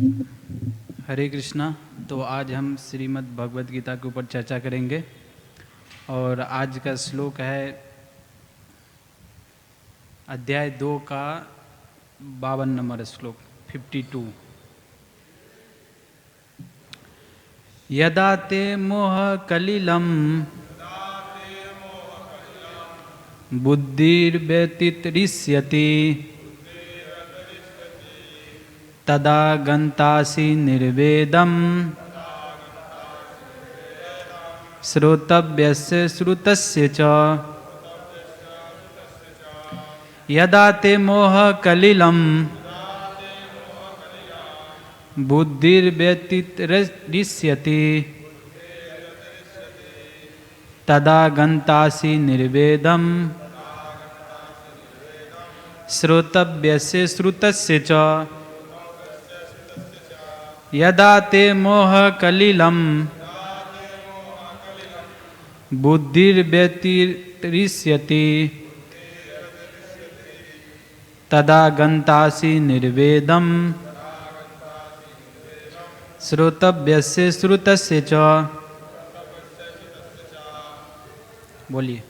हरे कृष्णा। तो आज हम श्रीमद् भगवद गीता के ऊपर चर्चा करेंगे और आज का श्लोक है अध्याय 2 का 52 नंबर श्लोक 52। यदा ते मोह कलिलम बुद्धिर्व्यतितरिष्यति तदा गन्तासि निर्वेदं श्रोतव्यस्य श्रुतस्य च। यदा ते मोह कलिलं बुद्धिर्व्यतितरिष्यति तदा गन्तासि निर्वेदं श्रोतव्यस्य श्रुतस्य च। यदा ते मोह कलिलं बुद्धिर्व्यतितरिष्यति तदा गन्तासि निर्वेदं श्रोतव्यस्य श्रुतस्य च। बोलिए।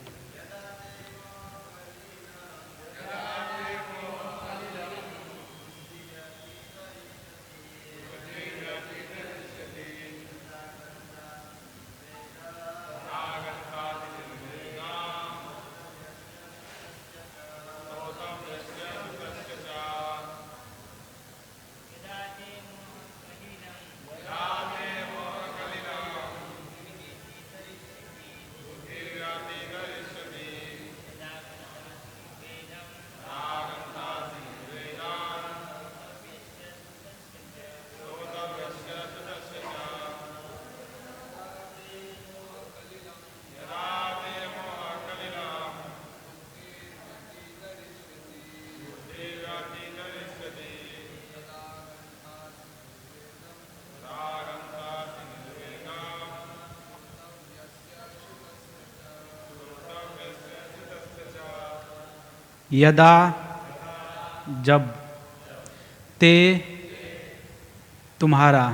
यदा जब ते तुम्हारा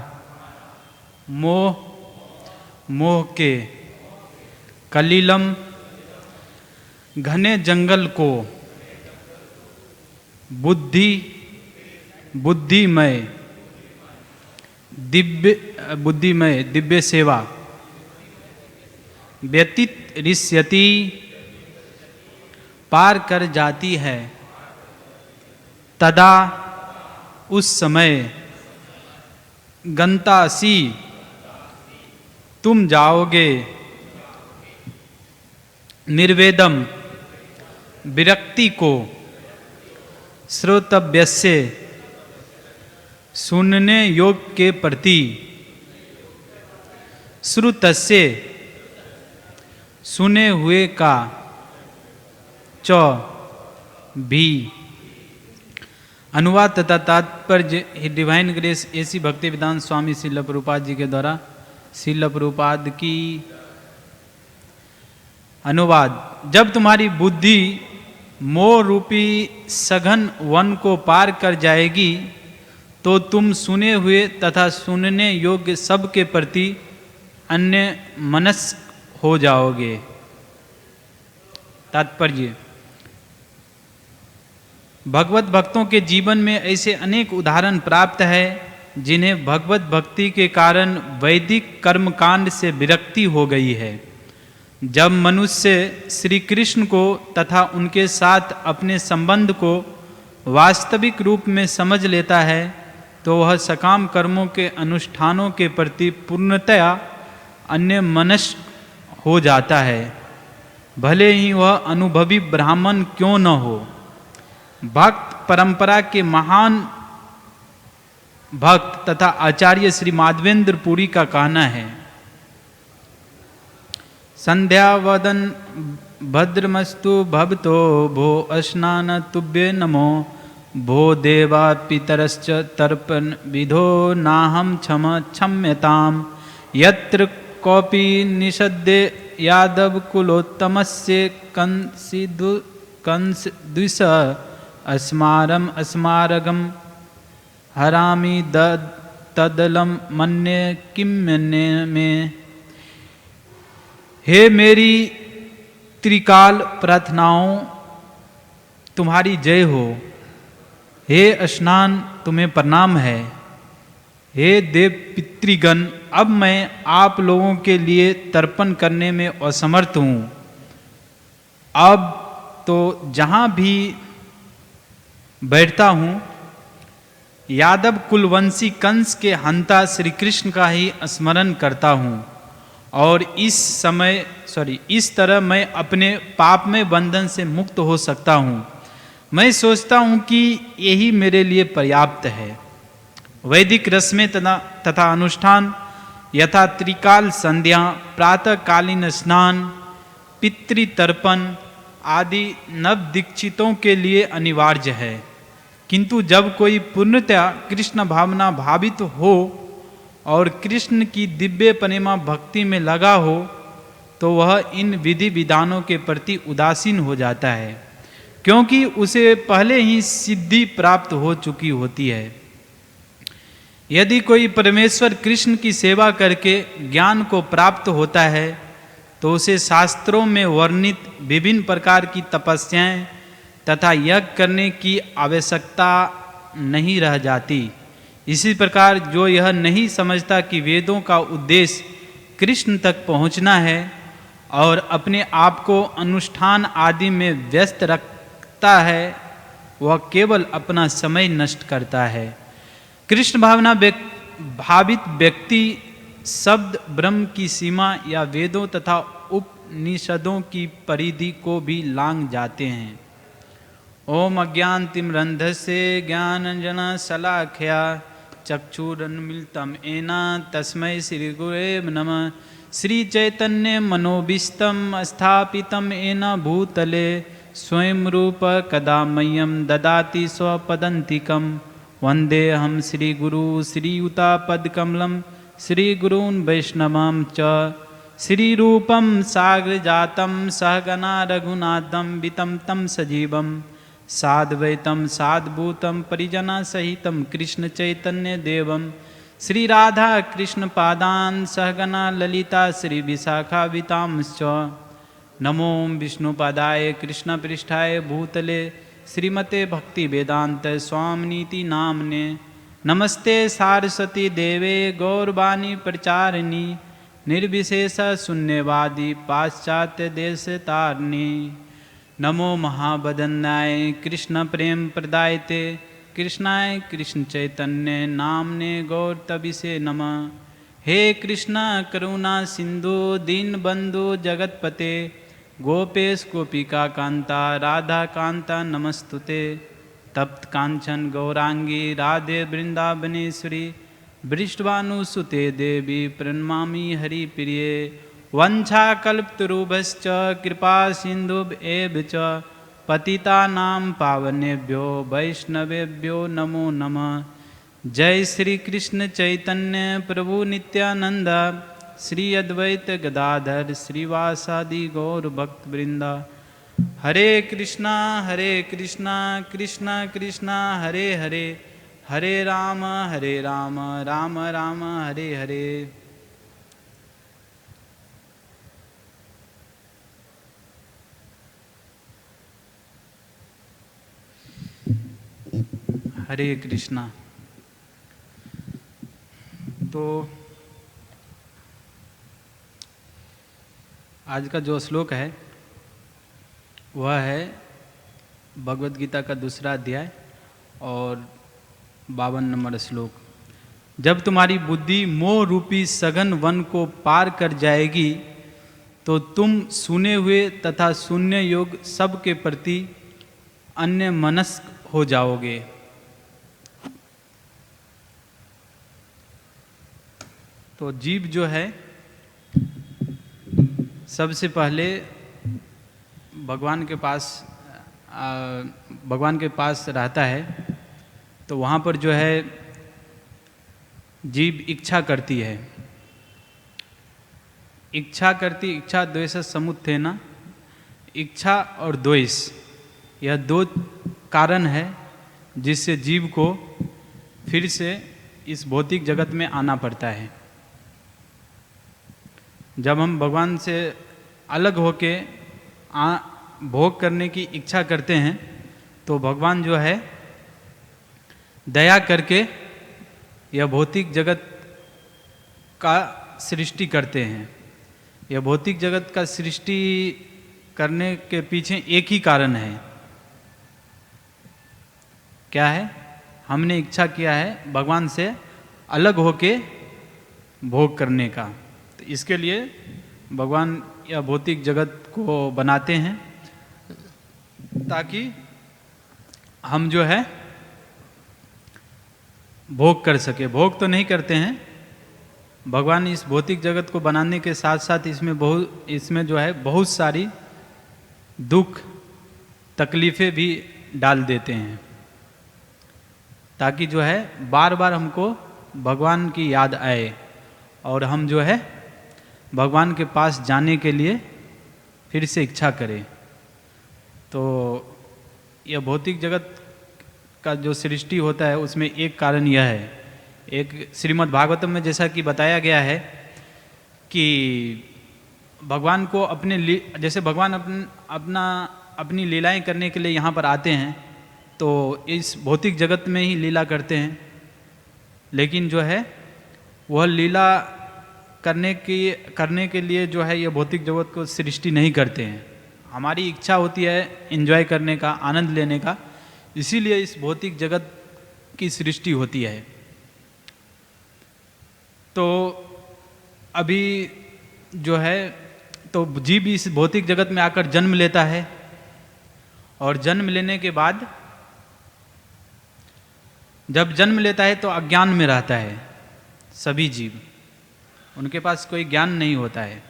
मोह के कलिलम घने जंगल को बुद्धिमय दिव्य सेवा व्यतीत रिष्यति पार कर जाती है तदा उस समय गंतासी तुम जाओगे निर्वेदम विरक्ति को श्रोतव्यस्य सुनने योग्य के प्रति श्रुतस्य सुने हुए का च भी। अनुवाद तथा तात्पर्य डिवाइन ग्रेस एसी भक्ति वेदांत स्वामी श्रील प्रभुपाद जी के द्वारा। श्रील प्रभुपाद की अनुवाद। जब तुम्हारी बुद्धि मोह रूपी सघन वन को पार कर जाएगी तो तुम सुने हुए तथा सुनने योग्य सब के प्रति अन्य मनस्क हो जाओगे। तात्पर्य। भगवत भक्तों के जीवन में ऐसे अनेक उदाहरण प्राप्त है जिन्हें भगवत भक्ति के कारण वैदिक कर्मकांड से विरक्ति हो गई है। जब मनुष्य श्री कृष्ण को तथा उनके साथ अपने संबंध को वास्तविक रूप में समझ लेता है तो वह सकाम कर्मों के अनुष्ठानों के प्रति पूर्णतया अन्य मनस्क हो जाता है, भले ही वह अनुभवी ब्राह्मण क्यों न हो। भक्त परंपरा के महान भक्त तथा आचार्य श्री माधवेंद्र पुरी का कहना है, संध्यावदन भद्रमस्तु भवतो भो स्नान तुभ्ये नमो भो देवा पितरश्च तर्पण विधो नाहं क्षम्यताम यत्र कोपि निषद्दे यादव कुलोत्तमस्य कंसद्विष अस्मारम अस्मारगम हरामि तदलम मन्ये किम मन्ये में। हे मेरी त्रिकाल प्रार्थनाओं, तुम्हारी जय हो। हे स्नान, तुम्हें प्रणाम है। हे देव पितृगण, अब मैं आप लोगों के लिए तर्पण करने में असमर्थ हूँ। अब तो जहाँ भी बैठता हूँ, यादव कुलवंशी कंस के हंता श्री कृष्ण का ही स्मरण करता हूँ, और इस तरह मैं अपने पाप में बंधन से मुक्त हो सकता हूँ। मैं सोचता हूँ कि यही मेरे लिए पर्याप्त है। वैदिक रस्में तथा अनुष्ठान यथा त्रिकाल संध्या, प्रातःकालीन स्नान, पितृतर्पण आदि नव दीक्षितों के लिए अनिवार्य है। किंतु जब कोई पूर्णतया कृष्ण भावना भावित हो और कृष्ण की दिव्य प्रेमा भक्ति में लगा हो, तो वह इन विधि विधानों के प्रति उदासीन हो जाता है, क्योंकि उसे पहले ही सिद्धि प्राप्त हो चुकी होती है। यदि कोई परमेश्वर कृष्ण की सेवा करके ज्ञान को प्राप्त होता है, तो उसे शास्त्रों में वर्णित विभिन्न प्रकार की तपस्याएं तथा यज्ञ करने की आवश्यकता नहीं रह जाती। इसी प्रकार जो यह नहीं समझता कि वेदों का उद्देश्य कृष्ण तक पहुंचना है और अपने आप को अनुष्ठान आदि में व्यस्त रखता है, वह केवल अपना समय नष्ट करता है। कृष्ण भावना भावित व्यक्ति शब्द ब्रह्म की सीमा या वेदों तथा उपनिषदों की परिधि को भी लांघ जाते हैं। ओम अज्ञानतिमिरन्धस्य ज्ञानाञ्जन शलाखया चक्षुरुन्मीलितं येन तस्मै श्रीगुरवे नमः। श्रीचैतन्य मनोभीष्टं स्थापितं येन भूतले स्वयं रूप कदा मह्यं ददाति स्वपदान्तिकं। वन्देऽहं श्रीगुरु श्रीयुतापदकमलं श्रीगुरून् वैष्णवां च। श्रीरूपं साग्रजातं सहगना रघुनाथं वितं तं सजीवं साद्वैतं साद्भूतं परिजनसहितं कृष्णचैतन्यदेवं श्रीराधा कृष्णपादान् सहगना ललिता श्रीविशाखावितांश्च। नमो विष्णुपादाय कृष्णपृष्ठाय भूतले श्रीमते भक्तिवेदांत स्वामिनीति नामने। नमस्ते सारस्वती देवे गौरवाणी प्रचारिणी निर्विशेष शून्यवादी पाश्चात्य देश तारिणी। नमो महावदन्याय कृष्ण प्रेम प्रदायते कृष्णाय कृष्ण चैतन्य नामने गौरतविषे नमः। हे कृष्ण करुणा सिंधु दीनबंधु जगतपते गोपेश गोपिका कांता राधा कांता नमस्तुते। तप्त कांचन गौरांगी राधे वृंदावनेश्वरी वृषभानुसुते देवी प्रणमामि हरिप्रिये। वंशाकल्पतरुभ्यश्च कृपा सिन्धुभ्येव च पतितानां पावनेभ्यो वैष्णवेभ्यो नमो नमः। जय श्री कृष्ण चैतन्य प्रभु नित्यानंद श्री अद्वैत गदाधर श्रीवासादि गौर भक्त वृंदा। हरे कृष्णा कृष्णा कृष्णा हरे हरे, हरे राम राम राम हरे हरे। हरे कृष्णा। तो आज का जो श्लोक है वह है भगवद गीता का दूसरा अध्याय और 52 नंबर श्लोक। जब तुम्हारी बुद्धि मोह रूपी सघन वन को पार कर जाएगी, तो तुम सुने हुए तथा शून्य योग सब के प्रति अन्य मनस्क हो जाओगे। तो जीव जो है सबसे पहले भगवान के पास रहता है, तो वहाँ पर जो है जीव इच्छा करती है। इच्छा द्वेष समुत्थेन। इच्छा और द्वेष यह दो कारण है जिससे जीव को फिर से इस भौतिक जगत में आना पड़ता है। जब हम भगवान से अलग होके भोग करने की इच्छा करते हैं तो भगवान जो है दया करके यह भौतिक जगत का सृष्टि करते हैं। यह भौतिक जगत का सृष्टि करने के पीछे एक ही कारण है। क्या है? हमने इच्छा किया है भगवान से अलग होके भोग करने का। तो इसके लिए भगवान यह भौतिक जगत को बनाते हैं ताकि हम जो है भोग कर सके। भोग तो नहीं करते हैं, भगवान इस भौतिक जगत को बनाने के साथ साथ इसमें जो है बहुत सारी दुख तकलीफ़ें भी डाल देते हैं ताकि जो है बार बार हमको भगवान की याद आए और हम जो है भगवान के पास जाने के लिए फिर से इच्छा करें। तो यह भौतिक जगत का जो सृष्टि होता है उसमें एक कारण यह है। एक श्रीमद् भागवतम में जैसा कि बताया गया है कि भगवान को जैसे भगवान अपनी लीलाएं करने के लिए यहाँ पर आते हैं तो इस भौतिक जगत में ही लीला करते हैं, लेकिन जो है वह लीला करने के लिए जो है ये भौतिक जगत को सृष्टि नहीं करते हैं। हमारी इच्छा होती है एंजॉय करने का, आनंद लेने का, इसीलिए इस भौतिक जगत की सृष्टि होती है। तो अभी जो है तो जीव इस भौतिक जगत में आकर जन्म लेता है और जन्म लेने के बाद जब जन्म लेता है तो अज्ञान में रहता है। सभी जीव, उनके पास कोई ज्ञान नहीं होता है,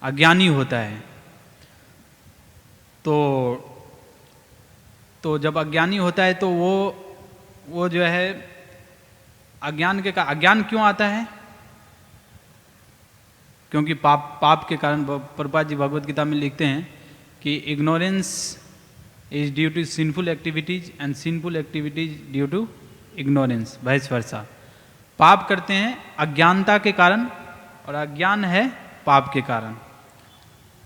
अज्ञानी होता है। तो जब अज्ञानी होता है तो वो जो है अज्ञान क्यों आता है? क्योंकि पाप के कारण। प्रभुपाद जी भगवत गीता में लिखते हैं कि ignorance is due to sinful activities and sinful activities due to ignorance, vice versa. पाप करते हैं अज्ञानता के कारण और अज्ञान है पाप के कारण।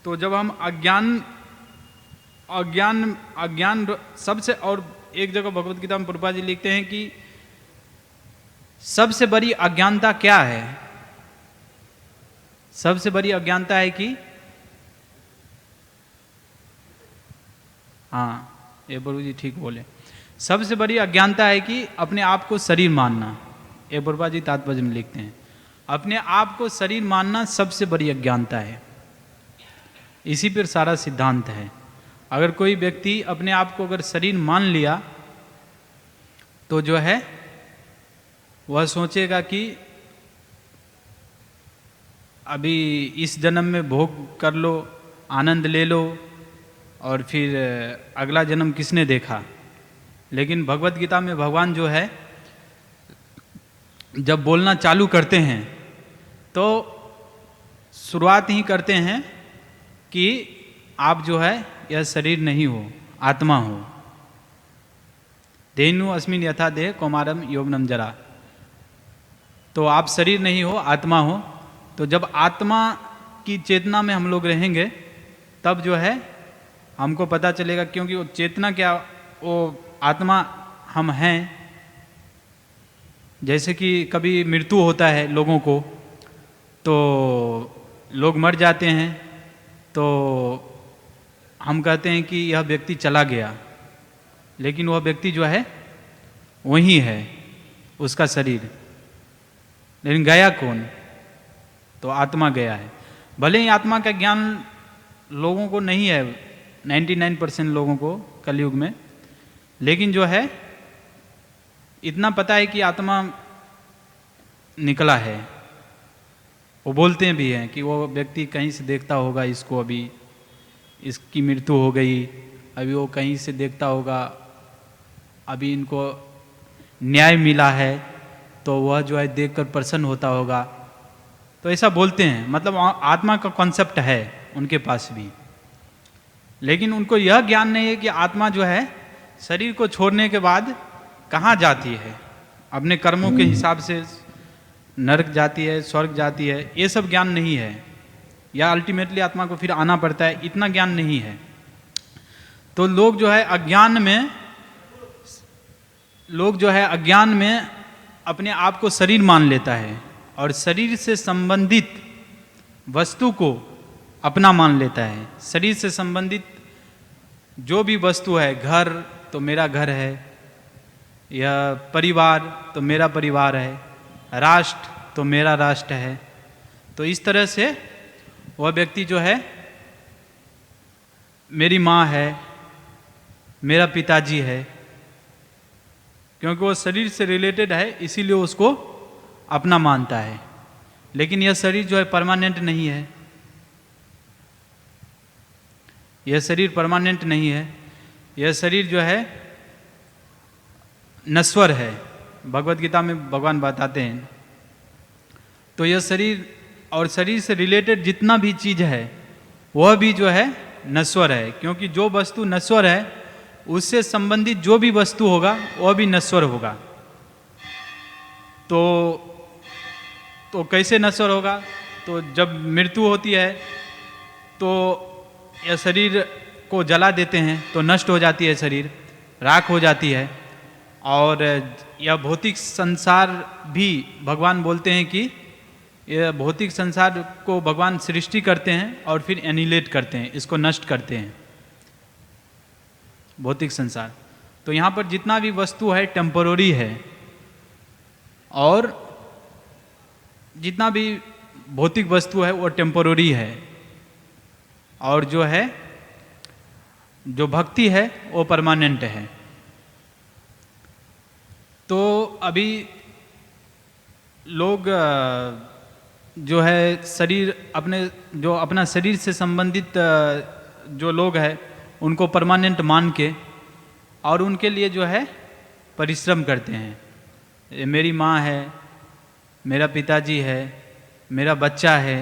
तो जब हम अज्ञान सबसे, और एक जगह भगवत गीता में प्रभुपाद जी लिखते हैं कि सबसे बड़ी अज्ञानता क्या है? सबसे बड़ी अज्ञानता है कि ये प्रभु जी ठीक बोले, सबसे बड़ी अज्ञानता है कि अपने आप को शरीर मानना। ये प्रभुपाद जी तात्पर्य में लिखते हैं अपने आप को शरीर मानना सबसे बड़ी अज्ञानता है। इसी पर सारा सिद्धांत है। अगर कोई व्यक्ति अपने आप को अगर शरीर मान लिया तो जो है वह सोचेगा कि अभी इस जन्म में भोग कर लो, आनंद ले लो, और फिर अगला जन्म किसने देखा। लेकिन भगवत गीता में भगवान जो है जब बोलना चालू करते हैं तो शुरुआत ही करते हैं कि आप जो है यह शरीर नहीं हो, आत्मा हो। धेनु अस्मिन यथा देह कौमारम यौवनम जरा। तो आप शरीर नहीं हो, आत्मा हो। तो जब आत्मा की चेतना में हम लोग रहेंगे तब जो है हमको पता चलेगा, क्योंकि वो चेतना क्या, वो आत्मा हम हैं। जैसे कि कभी मृत्यु होता है लोगों को, तो लोग मर जाते हैं तो हम कहते हैं कि यह व्यक्ति चला गया, लेकिन वह व्यक्ति जो है वही है, उसका शरीर। लेकिन गया कौन? तो आत्मा गया है। भले ही आत्मा का ज्ञान लोगों को नहीं है, 99% लोगों को कलयुग में, लेकिन जो है इतना पता है कि आत्मा निकला है। वो बोलते भी हैं कि वो व्यक्ति कहीं से देखता होगा इसको, अभी इसकी मृत्यु हो गई, अभी वो कहीं से देखता होगा, अभी इनको न्याय मिला है, तो वह जो है देखकर प्रसन्न होता होगा। तो ऐसा बोलते हैं, मतलब आत्मा का कॉन्सेप्ट है उनके पास भी। लेकिन उनको यह ज्ञान नहीं है कि आत्मा जो है शरीर को छोड़ने के बाद कहाँ जाती है, अपने कर्मों के हिसाब से नरक जाती है, स्वर्ग जाती है, ये सब ज्ञान नहीं है, या अल्टीमेटली आत्मा को फिर आना पड़ता है, इतना ज्ञान नहीं है। तो लोग जो है अज्ञान में अपने आप को शरीर मान लेता है और शरीर से संबंधित वस्तु को अपना मान लेता है। शरीर से संबंधित जो भी वस्तु है, घर तो मेरा घर है, या परिवार तो मेरा परिवार है, राष्ट्र तो मेरा राष्ट्र है। तो इस तरह से वह व्यक्ति जो है, मेरी माँ है, मेरा पिताजी है, क्योंकि वो शरीर से रिलेटेड है इसीलिए उसको अपना मानता है। लेकिन यह शरीर जो है परमानेंट नहीं है, यह शरीर परमानेंट नहीं है, यह शरीर जो है नश्वर है। भगवत गीता में भगवान बताते हैं। तो यह शरीर और शरीर से रिलेटेड जितना भी चीज है वह भी जो है नश्वर है, क्योंकि जो वस्तु नश्वर है उससे संबंधित जो भी वस्तु होगा वह भी नश्वर होगा। तो कैसे नश्वर होगा? तो जब मृत्यु होती है तो यह शरीर को जला देते हैं तो नष्ट हो जाती है, शरीर राख हो जाती है। और यह भौतिक संसार भी भगवान बोलते हैं कि यह भौतिक संसार को भगवान सृष्टि करते हैं और फिर एनिलेट करते हैं, इसको नष्ट करते हैं, भौतिक संसार। तो यहाँ पर जितना भी वस्तु है टेम्पोररी है, और जितना भी भौतिक वस्तु है वो टेम्पोररी है, और जो भक्ति है वो परमानेंट है। तो अभी लोग जो है शरीर अपना शरीर से संबंधित जो लोग हैं उनको परमानेंट मान के और उनके लिए जो है परिश्रम करते हैं। ये मेरी माँ है, मेरा पिताजी है, मेरा बच्चा है,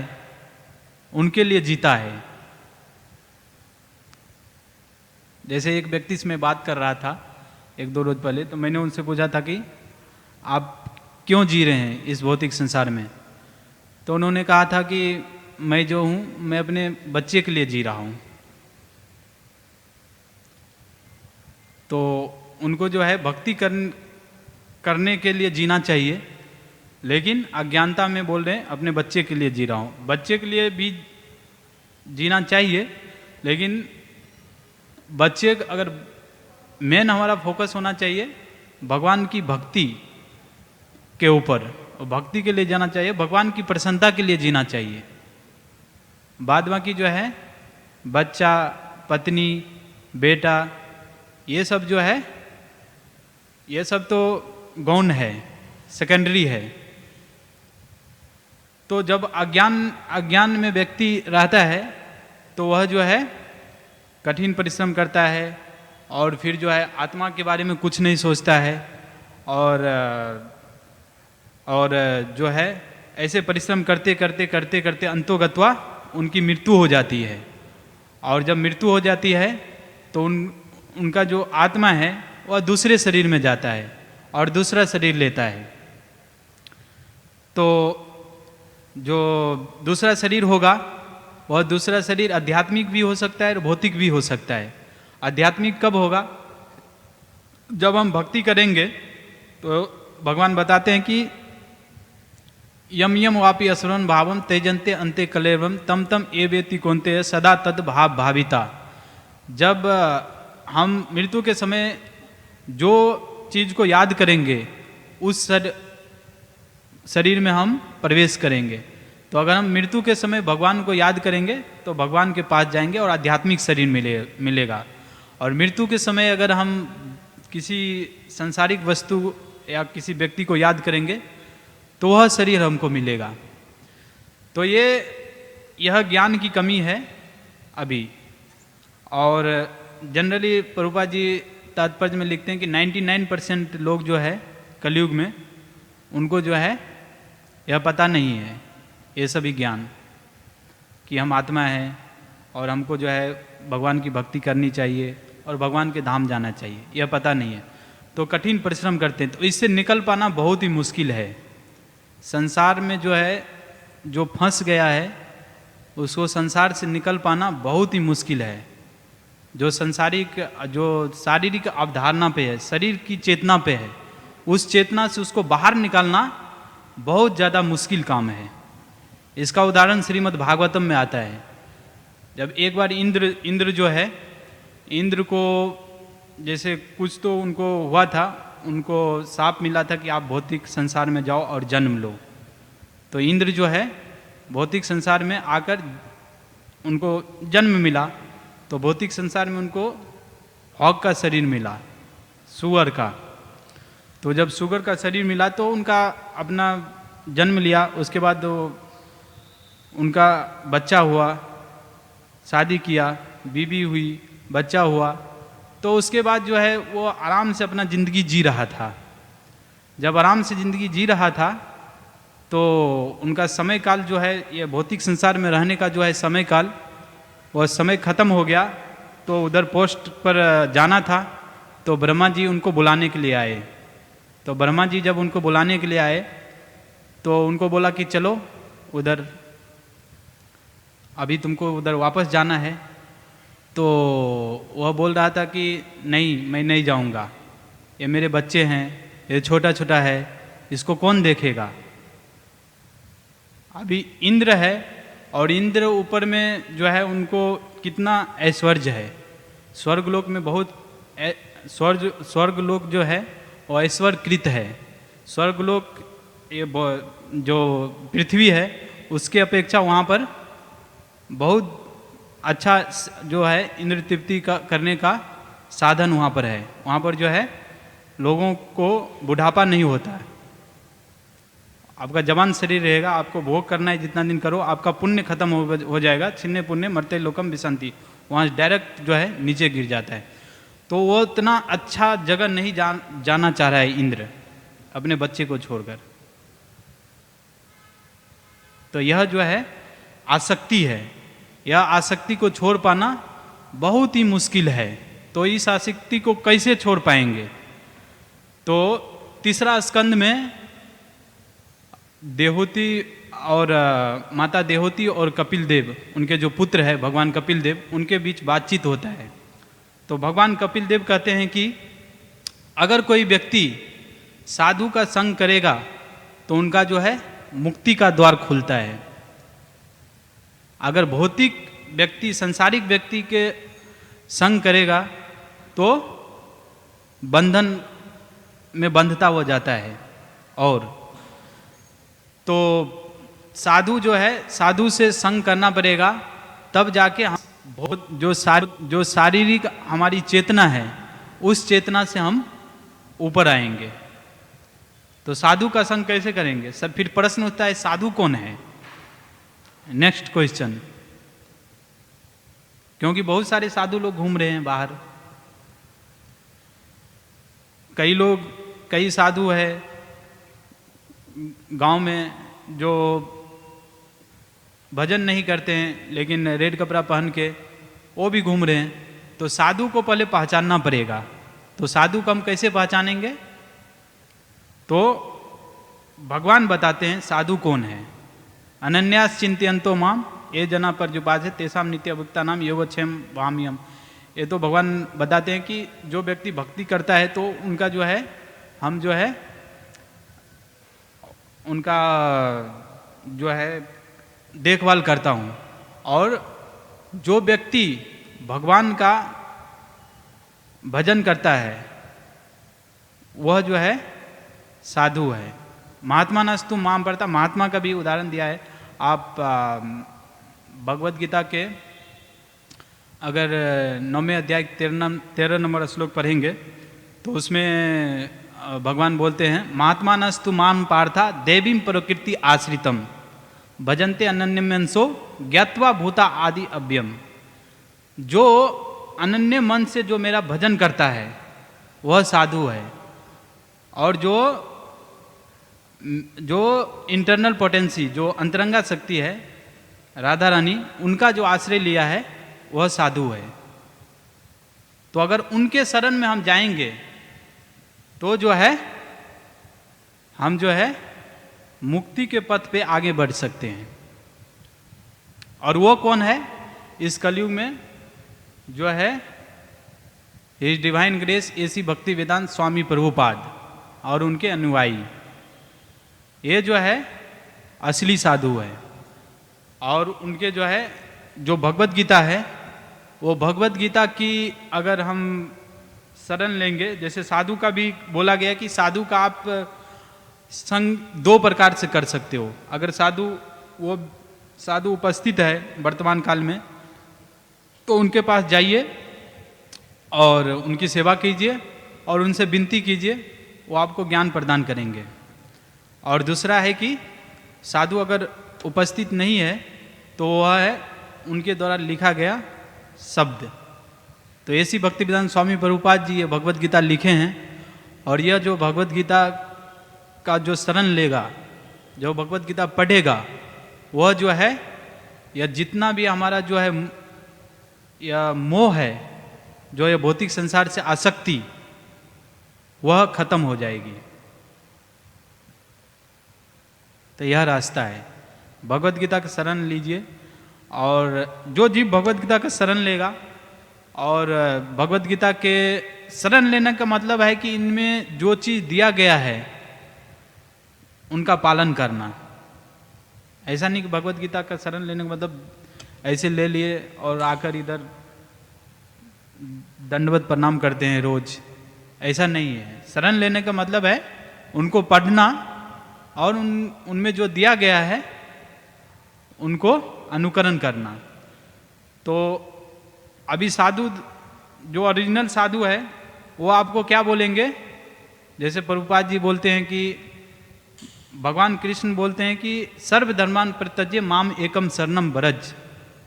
उनके लिए जीता है। जैसे एक व्यक्ति से मैं बात कर रहा था 1-2 रोज पहले, तो मैंने उनसे पूछा था कि आप क्यों जी रहे हैं इस भौतिक संसार में? तो उन्होंने कहा था कि मैं जो हूँ मैं अपने बच्चे के लिए जी रहा हूँ। तो उनको जो है भक्ति करने के लिए जीना चाहिए, लेकिन अज्ञानता में बोल रहे हैं अपने बच्चे के लिए जी रहा हूँ। बच्चे के लिए भी जीना चाहिए, लेकिन बच्चे अगर मेन हमारा फोकस होना चाहिए भगवान की भक्ति के ऊपर, भक्ति के लिए जाना चाहिए, भगवान की प्रसन्नता के लिए जीना चाहिए। बाद बाकी जो है बच्चा, पत्नी, बेटा, ये सब जो है ये सब तो गौण है, सेकेंडरी है। तो जब अज्ञान में व्यक्ति रहता है तो वह जो है कठिन परिश्रम करता है और फिर जो है आत्मा के बारे में कुछ नहीं सोचता है, और जो है ऐसे परिश्रम करते करते अंतोगत्वा उनकी मृत्यु हो जाती है। और जब मृत्यु हो जाती है तो उनका जो आत्मा है वह दूसरे शरीर में जाता है और दूसरा शरीर लेता है। तो जो दूसरा शरीर होगा वह दूसरा शरीर आध्यात्मिक भी हो सकता है और भौतिक भी हो सकता है। आध्यात्मिक कब होगा? जब हम भक्ति करेंगे। तो भगवान बताते हैं कि यम यम वापि असुरन भावम तेजन्ते अंते कलेवम तम तम एवेति कौन्तेय सदा तद भाव भाविता। जब हम मृत्यु के समय जो चीज को याद करेंगे उस शरीर में हम प्रवेश करेंगे। तो अगर हम मृत्यु के समय भगवान को याद करेंगे तो भगवान के पास जाएंगे और आध्यात्मिक शरीर मिलेगा। और मृत्यु के समय अगर हम किसी सांसारिक वस्तु या किसी व्यक्ति को याद करेंगे तो वह शरीर हमको मिलेगा। तो यह ज्ञान की कमी है अभी। और जनरली प्रभुपाद जी तात्पर्य में लिखते हैं कि 99% लोग जो है कलयुग में उनको जो है यह पता नहीं है ये सभी ज्ञान कि हम आत्मा है और हमको जो है भगवान की भक्ति करनी चाहिए और भगवान के धाम जाना चाहिए, यह पता नहीं है। तो कठिन परिश्रम करते हैं, तो इससे निकल पाना बहुत ही मुश्किल है। संसार में जो है, जो फंस गया है उसको संसार से निकल पाना बहुत ही मुश्किल है। जो शारीरिक अवधारणा पे है, शरीर की चेतना पे है, उस चेतना से उसको बाहर निकालना बहुत ज़्यादा मुश्किल काम है। इसका उदाहरण श्रीमद् भागवतम में आता है। जब एक बार इंद्र जो है, इंद्र को जैसे कुछ तो उनको हुआ था, उनको शाप मिला था कि आप भौतिक संसार में जाओ और जन्म लो। तो इंद्र जो है भौतिक संसार में आकर उनको जन्म मिला। तो भौतिक संसार में उनको हॉग का शरीर मिला, सुअर का। तो जब सुअर का शरीर मिला तो उनका अपना जन्म लिया। उसके बाद उनका बच्चा हुआ, शादी किया, बीबी हुई, बच्चा हुआ। तो उसके बाद जो है वो आराम से अपना ज़िंदगी जी रहा था। जब आराम से ज़िंदगी जी रहा था तो उनका समय काल जो है, ये भौतिक संसार में रहने का जो है समय काल, वह समय ख़त्म हो गया। तो उधर पोस्ट पर जाना था। तो ब्रह्मा जी उनको बुलाने के लिए आए। तो ब्रह्मा जी जब उनको बुलाने के लिए आए तो उनको बोला कि चलो उधर, अभी तुमको उधर वापस जाना है। तो वह बोल रहा था कि नहीं, मैं नहीं जाऊंगा, ये मेरे बच्चे हैं, ये छोटा छोटा है, इसको कौन देखेगा। अभी इंद्र है और इंद्र ऊपर में जो है उनको कितना ऐश्वर्य है। स्वर्गलोक में बहुत स्वर्गलोक जो है वो ऐश्वर्यकृत है। स्वर्गलोक ये जो पृथ्वी है उसके अपेक्षा वहाँ पर बहुत अच्छा जो है इंद्र तृप्ति का करने का साधन वहाँ पर है। वहाँ पर जो है लोगों को बुढ़ापा नहीं होता है। आपका जवान शरीर रहेगा, आपको भोग करना है, जितना दिन करो, आपका पुण्य खत्म हो जाएगा। छिन्ने पुण्य मरते लोकम विसंति, वहाँ डायरेक्ट जो है नीचे गिर जाता है। तो वो इतना अच्छा जगह नहीं जाना चाह रहा है इंद्र अपने बच्चे को छोड़कर। तो यह जो है आसक्ति है, यह आसक्ति को छोड़ पाना बहुत ही मुश्किल है। तो इस आसक्ति को कैसे छोड़ पाएंगे। तो तीसरा स्कंद में देवहूति और माता देवहूति और कपिल देव, उनके जो पुत्र है भगवान कपिल देव, उनके बीच बातचीत होता है। तो भगवान कपिल देव कहते हैं कि अगर कोई व्यक्ति साधु का संग करेगा तो उनका जो है मुक्ति का द्वार खुलता है। अगर भौतिक व्यक्ति संसारिक व्यक्ति के संग करेगा तो बंधन में बंधता हो जाता है। और तो साधु जो है, साधु से संग करना पड़ेगा, तब जाके हम बहुत जो शारीरिक हमारी चेतना है उस चेतना से हम ऊपर आएंगे। तो साधु का संग कैसे करेंगे। सब फिर प्रश्न उठता है साधु कौन है। नेक्स्ट क्वेश्चन, क्योंकि बहुत सारे साधु लोग घूम रहे हैं बाहर। कई साधु है गांव में जो भजन नहीं करते हैं लेकिन रेड कपड़ा पहन के वो भी घूम रहे हैं। तो साधु को पहले पहचानना पड़ेगा। तो साधु को हम कैसे पहचानेंगे। तो भगवान बताते हैं साधु कौन है। अनन्यास चिंतयन्तो माम ये जना पर जो बात है तेसाम नित्य भक्ता नाम योगक्षेम वाम्यम। ये तो भगवान बताते हैं कि जो व्यक्ति भक्ति करता है तो उनका जो है, हम जो है उनका जो है देखभाल करता हूँ। और जो व्यक्ति भगवान का भजन करता है वह जो है साधु है। महात्मा नस्तु माम पढ़ता, महात्मा का भी उदाहरण दिया है। आप भगवद गीता के अगर 9वें अध्याय 13 नंबर श्लोक पढ़ेंगे तो उसमें भगवान बोलते हैं महात्मा नस्तु माम पार्था देवीं प्रकृति आश्रितम भजन्ते अनन्यमनसो ज्ञात्वा भूता आदि अव्यम। जो अनन्य मन से जो मेरा भजन करता है वह साधु है। और जो इंटरनल पोटेंसी, जो अंतरंगा शक्ति है राधा रानी, उनका जो आश्रय लिया है वह साधु है। तो अगर उनके शरण में हम जाएंगे तो जो है हम जो है मुक्ति के पथ पे आगे बढ़ सकते हैं। और वो कौन है इस कलयुग में? जो है हिज डिवाइन ग्रेस एसी भक्ति वेदांत स्वामी प्रभुपाद और उनके अनुयायी। ये जो है असली साधु है। और उनके जो है जो भगवत गीता है, वो भगवत गीता की अगर हम शरण लेंगे, जैसे साधु का भी बोला गया कि साधु का आप संग दो प्रकार से कर सकते हो। अगर वो साधु उपस्थित है वर्तमान काल में, तो उनके पास जाइए और उनकी सेवा कीजिए और उनसे विनती कीजिए, वो आपको ज्ञान प्रदान करेंगे। और दूसरा है कि साधु अगर उपस्थित नहीं है तो वह है उनके द्वारा लिखा गया शब्द। तो ऐसी भक्ति वेदांत स्वामी प्रभुपाद जी ये भगवत गीता लिखे हैं। और यह जो भगवत गीता का जो शरण लेगा, जो भगवत गीता पढ़ेगा, वह जो है या जितना भी हमारा जो है या मोह है, जो ये भौतिक संसार से आसक्ति, वह खत्म हो जाएगी। तो यह रास्ता है, भगवत गीता का शरण लीजिए। और जो जीव भगवत गीता का शरण लेगा, और भगवत गीता के शरण लेने का मतलब है कि इनमें जो चीज़ दिया गया है उनका पालन करना। ऐसा नहीं कि भगवत गीता का शरण लेने का मतलब ऐसे ले लिए और आकर इधर दंडवत प्रणाम करते हैं रोज, ऐसा नहीं है। शरण लेने का मतलब है उनको पढ़ना और उनमें जो दिया गया है उनको अनुकरण करना। तो अभी साधु जो ओरिजिनल साधु है वो आपको क्या बोलेंगे? जैसे प्रभुपाद जी बोलते हैं कि भगवान कृष्ण बोलते हैं कि सर्व धर्मान परित्यज्य माम एकम शरणम व्रज,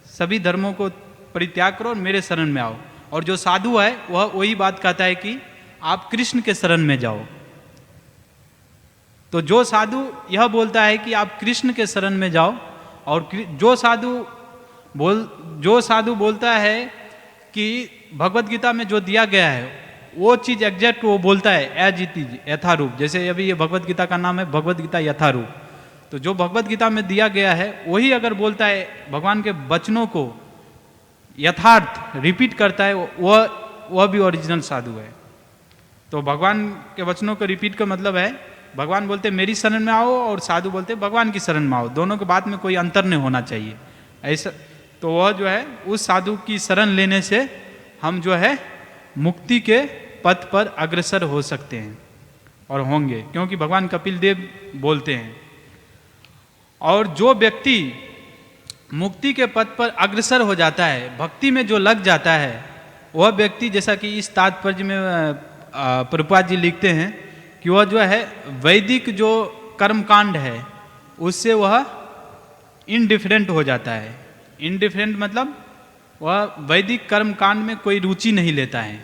सभी धर्मों को परित्याग करो और मेरे शरण में आओ। और जो साधु है वह वही बात कहता है कि आप कृष्ण के शरण में जाओ। तो जो साधु यह बोलता है कि आप कृष्ण के शरण में जाओ, और जो साधु बोलता है कि भगवत गीता में जो दिया गया है वो चीज़ एग्जैक्ट वो बोलता है एज इट इज, यथारूप। जैसे अभी ये भगवत गीता का नाम है भगवत गीता यथारूप। तो जो भगवत गीता में दिया गया है वही अगर बोलता है, भगवान के वचनों को यथार्थ रिपीट करता है, वह भी ओरिजिनल साधु है। तो भगवान के वचनों को रिपीट का मतलब है, भगवान बोलते मेरी शरण में आओ और साधु बोलते भगवान की शरण में आओ, दोनों के बात में कोई अंतर नहीं होना चाहिए ऐसा। तो वह जो है उस साधु की शरण लेने से हम जो है मुक्ति के पथ पर अग्रसर हो सकते हैं और होंगे, क्योंकि भगवान कपिल देव बोलते हैं। और जो व्यक्ति मुक्ति के पथ पर अग्रसर हो जाता है, भक्ति में जो लग जाता है, वह व्यक्ति, जैसा कि इस तात्पर्य में प्रभुपाद जी लिखते हैं कि वह जो है वैदिक जो कर्मकांड है उससे वह इनडिफरेंट हो जाता है। इनडिफरेंट मतलब वह वैदिक कर्मकांड में कोई रुचि नहीं लेता है।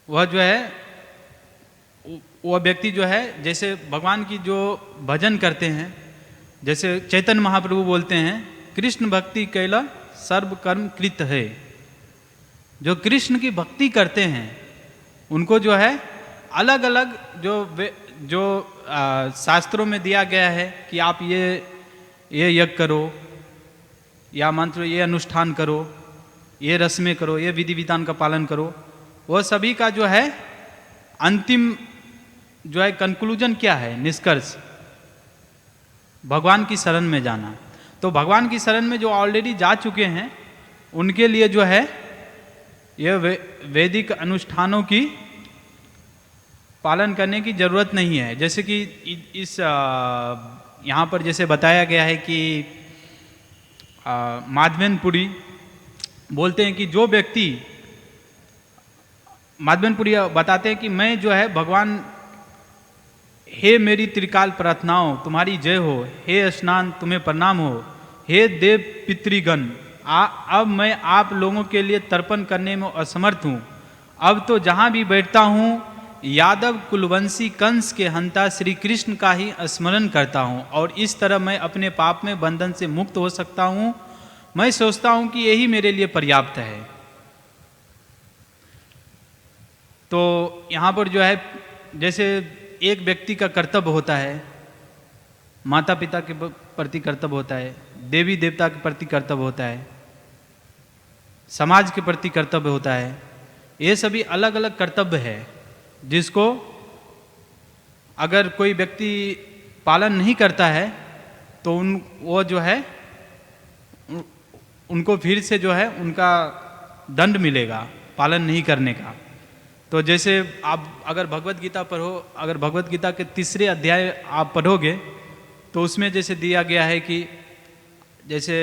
वह जो है वह व्यक्ति जो है जैसे भगवान की जो भजन करते हैं, जैसे चैतन्य महाप्रभु बोलते हैं कृष्ण भक्ति कैला सर्व कर्म कृत है। जो कृष्ण की भक्ति करते हैं उनको जो है अलग अलग जो शास्त्रों में दिया गया है कि आप ये यज्ञ करो, या मंत्र ये अनुष्ठान करो, ये रस्में करो, ये विधि विधान का पालन करो, वह सभी का जो है अंतिम जो है कंक्लूजन क्या है, निष्कर्ष भगवान की शरण में जाना। तो भगवान की शरण में जो ऑलरेडी जा चुके हैं उनके लिए जो है यह वैदिक अनुष्ठानों की पालन करने की जरूरत नहीं है। जैसे कि इस यहाँ पर जैसे बताया गया है कि माधवेनपुरी बोलते हैं कि जो व्यक्ति, माधवेनपुरी बताते हैं कि मैं जो है भगवान, हे मेरी त्रिकाल प्रार्थनाओं तुम्हारी जय हो, हे स्नान तुम्हें प्रणाम हो, हे देव पितृगण, अब मैं आप लोगों के लिए तर्पण करने में असमर्थ हूँ। अब तो जहाँ भी बैठता हूँ यादव कुलवंशी कंस के हंता श्री कृष्ण का ही स्मरण करता हूँ, और इस तरह मैं अपने पाप में बंधन से मुक्त हो सकता हूँ। मैं सोचता हूँ कि यही मेरे लिए पर्याप्त है। तो यहाँ पर जो है जैसे एक व्यक्ति का कर्तव्य होता है, माता पिता के प्रति कर्तव्य होता है, देवी देवता के प्रति कर्तव्य होता है, समाज के प्रति कर्तव्य होता है। ये सभी अलग अलग कर्तव्य है जिसको अगर कोई व्यक्ति पालन नहीं करता है तो वो जो है उनको फिर से जो है उनका दंड मिलेगा पालन नहीं करने का। तो जैसे आप अगर भगवत गीता पढ़ो, अगर भगवत गीता के 3 अध्याय आप पढ़ोगे तो उसमें जैसे दिया गया है कि जैसे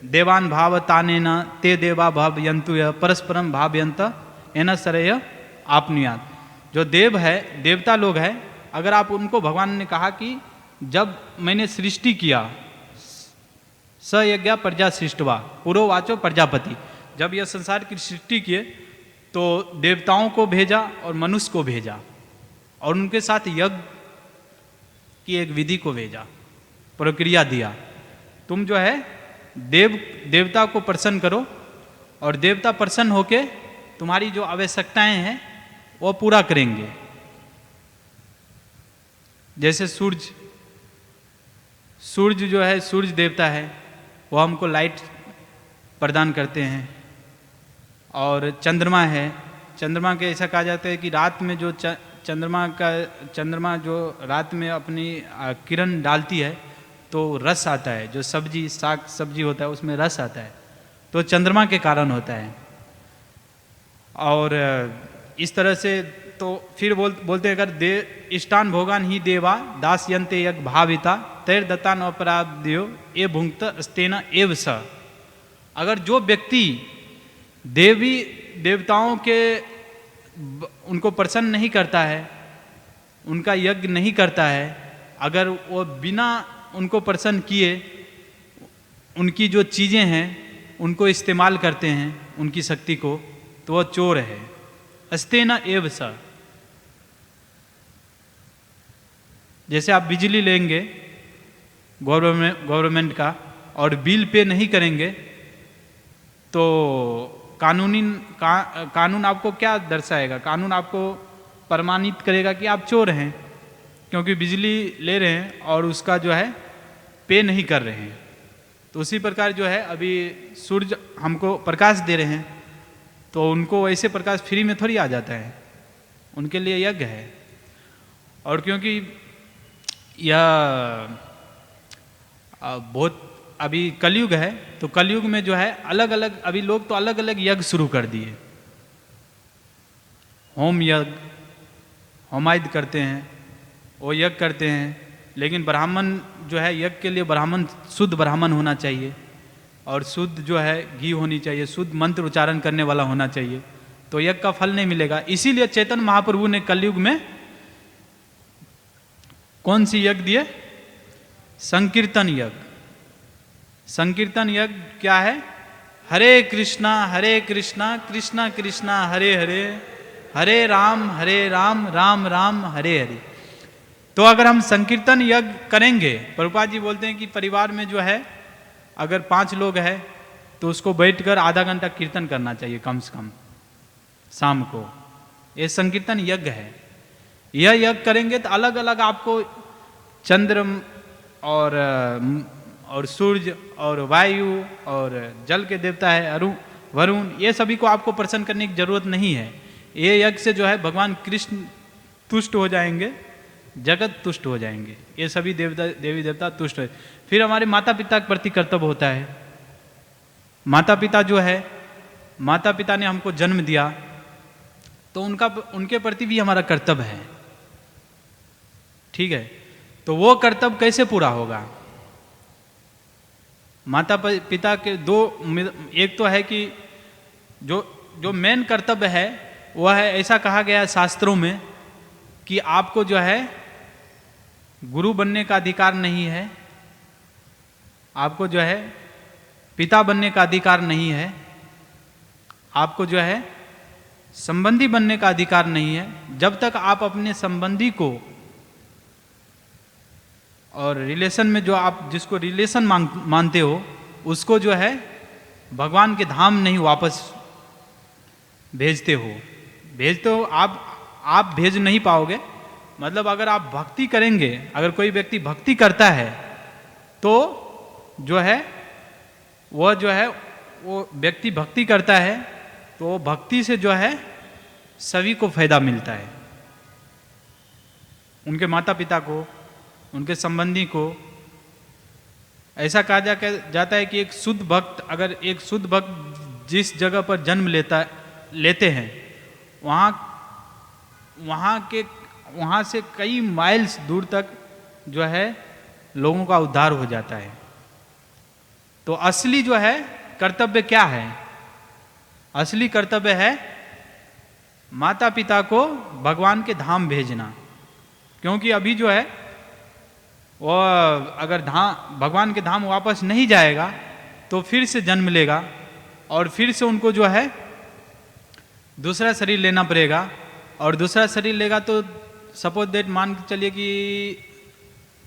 देवान भाव तानेन ते देवा भावयन्तु यः परस्परम भावयन्त एन सरय आपनुयात्। जो देव है, देवता लोग हैं, अगर आप उनको, भगवान ने कहा कि जब मैंने सृष्टि किया, स यज्ञ प्रजा सृष्टवा पुरोवाचो प्रजापति, जब यह संसार की सृष्टि किए तो देवताओं को भेजा और मनुष्य को भेजा और उनके साथ यज्ञ की एक विधि को भेजा, प्रक्रिया दिया। तुम जो है देवता को प्रसन्न करो और देवता प्रसन्न होके तुम्हारी जो आवश्यकताएं हैं वो पूरा करेंगे। जैसे सूर्य जो है, सूर्य देवता है, वो हमको लाइट प्रदान करते हैं। और चंद्रमा है, चंद्रमा के ऐसा कहा जाता है कि रात में जो चंद्रमा जो रात में अपनी किरण डालती है तो रस आता है, जो साग सब्जी होता है उसमें रस आता है, तो चंद्रमा के कारण होता है। और इस तरह से तो फिर बोलते हैं अगर इष्टान भोगान ही देवा दासयन्ते यज्ञ भाविता तैर दत्ता न अपराध्यो ए भुंक्त स्तेन एव स। अगर जो व्यक्ति देवी देवताओं के उनको प्रसन्न नहीं करता है, उनका यज्ञ नहीं करता है, अगर वो बिना उनको प्रसन्न किए उनकी जो चीज़ें हैं उनको इस्तेमाल करते हैं, उनकी शक्ति को, तो वह चोर है। अस्तेन एव स। जैसे आप बिजली लेंगे गवर्नमेंट का और बिल पे नहीं करेंगे तो कानून आपको क्या दर्शाएगा? कानून आपको प्रमाणित करेगा कि आप चोर हैं, क्योंकि बिजली ले रहे हैं और उसका जो है पे नहीं कर रहे हैं। तो उसी प्रकार जो है अभी सूर्य हमको प्रकाश दे रहे हैं तो उनको वैसे प्रकाश फ्री में थोड़ी आ जाता है, उनके लिए यज्ञ है। और क्योंकि यह बहुत अभी कलयुग है तो कलयुग में जो है अलग अलग, अभी लोग तो अलग अलग यज्ञ शुरू कर दिए। होम यज्ञ, होमायद करते हैं, वो यज्ञ करते हैं। लेकिन ब्राह्मण जो है यज्ञ के लिए ब्राह्मण शुद्ध ब्राह्मण होना चाहिए और शुद्ध जो है घी होनी चाहिए, शुद्ध मंत्र उच्चारण करने वाला होना चाहिए, तो यज्ञ का फल नहीं मिलेगा। इसीलिए चैतन्य महाप्रभु ने कलयुग में कौन सी यज्ञ दिए? संकीर्तन यज्ञ। संकीर्तन यज्ञ क्या है? हरे कृष्णा कृष्णा कृष्णा हरे हरे, हरे राम राम राम हरे हरे। तो अगर हम संकीर्तन यज्ञ करेंगे, प्रभुपाद जी बोलते हैं कि परिवार में जो है अगर 5 लोग हैं तो उसको बैठकर आधा घंटा कीर्तन करना चाहिए कम से कम शाम को। ये संकीर्तन यज्ञ है। यह यज्ञ करेंगे तो अलग अलग आपको चंद्र और सूर्य और वायु और जल के देवता है अरुण वरुण, ये सभी को आपको प्रसन्न करने की जरूरत नहीं है। ये यज्ञ से जो है भगवान कृष्ण तुष्ट हो जाएंगे, जगत तुष्ट हो जाएंगे, ये सभी देवी देवता तुष्ट है। फिर हमारे माता पिता के प्रति कर्तव्य होता है। माता पिता जो है, माता पिता ने हमको जन्म दिया तो उनके प्रति भी हमारा कर्तव्य है, ठीक है। तो वो कर्तव्य कैसे पूरा होगा? माता पिता के एक तो है कि जो मेन कर्तव्य है वह है, ऐसा कहा गया है शास्त्रों में कि आपको जो है गुरु बनने का अधिकार नहीं है, आपको जो है पिता बनने का अधिकार नहीं है, आपको जो है संबंधी बनने का अधिकार नहीं है। जब तक आप अपने संबंधी को और रिलेशन में जो आप जिसको रिलेशन मानते हो उसको जो है भगवान के धाम नहीं वापस भेजते हो, भेज तो आप भेज नहीं पाओगे, मतलब अगर आप भक्ति करेंगे, अगर कोई व्यक्ति भक्ति करता है तो जो है वो व्यक्ति भक्ति करता है तो भक्ति से जो है सभी को फायदा मिलता है, उनके माता पिता को, उनके संबंधी को। ऐसा कहा जाता है कि एक शुद्ध भक्त, अगर एक शुद्ध भक्त जिस जगह पर जन्म लेते हैं वहाँ से कई माइल्स दूर तक जो है लोगों का उद्धार हो जाता है। तो असली जो है कर्तव्य क्या है? असली कर्तव्य है माता पिता को भगवान के धाम भेजना, क्योंकि अभी जो है वो अगर भगवान के धाम वापस नहीं जाएगा तो फिर से जन्म लेगा और फिर से उनको जो है दूसरा शरीर लेना पड़ेगा, और दूसरा शरीर लेगा तो सपोज दैट मान के चलिए कि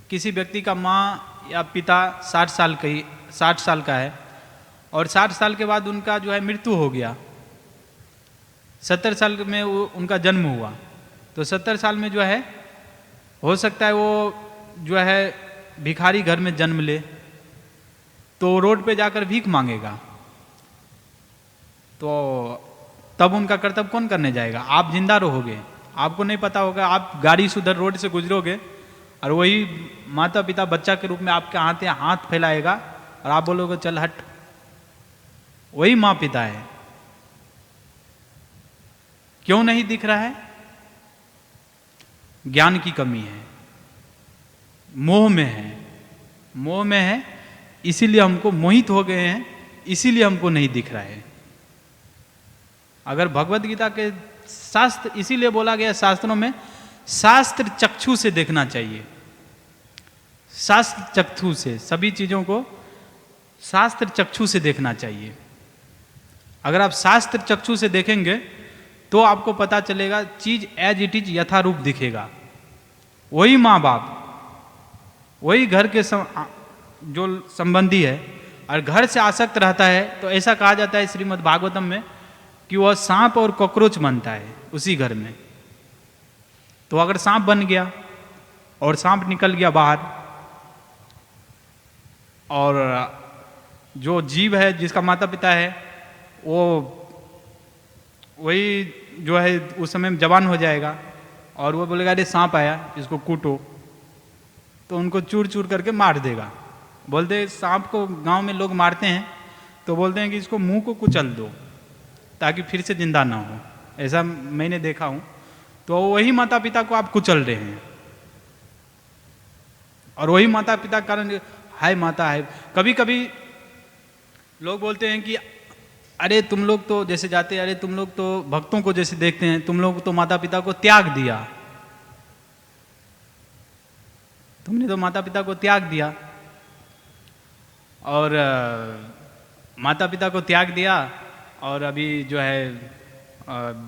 किसी व्यक्ति का माँ या पिता 60 साल का है और 60 साल के बाद उनका जो है मृत्यु हो गया, 70 साल में उनका जन्म हुआ, तो 70 साल में जो है हो सकता है वो जो है भिखारी घर में जन्म ले, तो रोड पे जाकर भीख मांगेगा, तो तब उनका कर्तव्य कौन करने जाएगा? आप जिंदा रहोगे, आपको नहीं पता होगा, आप गाड़ी से उधर रोड से गुजरोगे और वही माता पिता बच्चा के रूप में आपके हाथ फैलाएगा और आप बोलोगे चल हट। वही माँ पिता है। क्यों नहीं दिख रहा है? ज्ञान की कमी है, मोह में है, इसीलिए हमको मोहित हो गए हैं, इसीलिए हमको नहीं दिख रहा है। अगर भगवत गीता के शास्त्र, इसीलिए बोला गया शास्त्रों में शास्त्र चक्षु से देखना चाहिए, शास्त्र चक्षु से, सभी चीजों को शास्त्र चक्षु से देखना चाहिए। अगर आप शास्त्र चक्षु से देखेंगे तो आपको पता चलेगा चीज एज इट इज यथारूप दिखेगा। वही माँ बाप, वही घर के जो संबंधी है और घर से आसक्त रहता है, तो ऐसा कहा जाता है श्रीमद् भागवतम में कि वह सांप और कॉकरोच बनता है उसी घर में। तो अगर सांप बन गया और सांप निकल गया बाहर, और जो जीव है जिसका माता पिता है वो वही जो है उस समय में जवान हो जाएगा और वो बोलेगा अरे सांप आया इसको कूटो, तो उनको चूर चूर करके मार देगा। बोलते सांप को गांव में लोग मारते हैं तो बोलते हैं कि इसको मुंह को कुचल दो ताकि फिर से जिंदा ना हो, ऐसा मैंने देखा हूं। तो वही माता पिता को आप कुचल रहे हैं और वही माता पिता के कारण हाय माता है। कभी कभी लोग बोलते हैं कि अरे तुम लोग तो जैसे जाते, अरे तुम लोग तो भक्तों को जैसे देखते हैं, तुम लोग तो माता पिता को त्याग दिया, तुमने तो माता पिता को त्याग दिया। और माता पिता को त्याग दिया और अभी जो है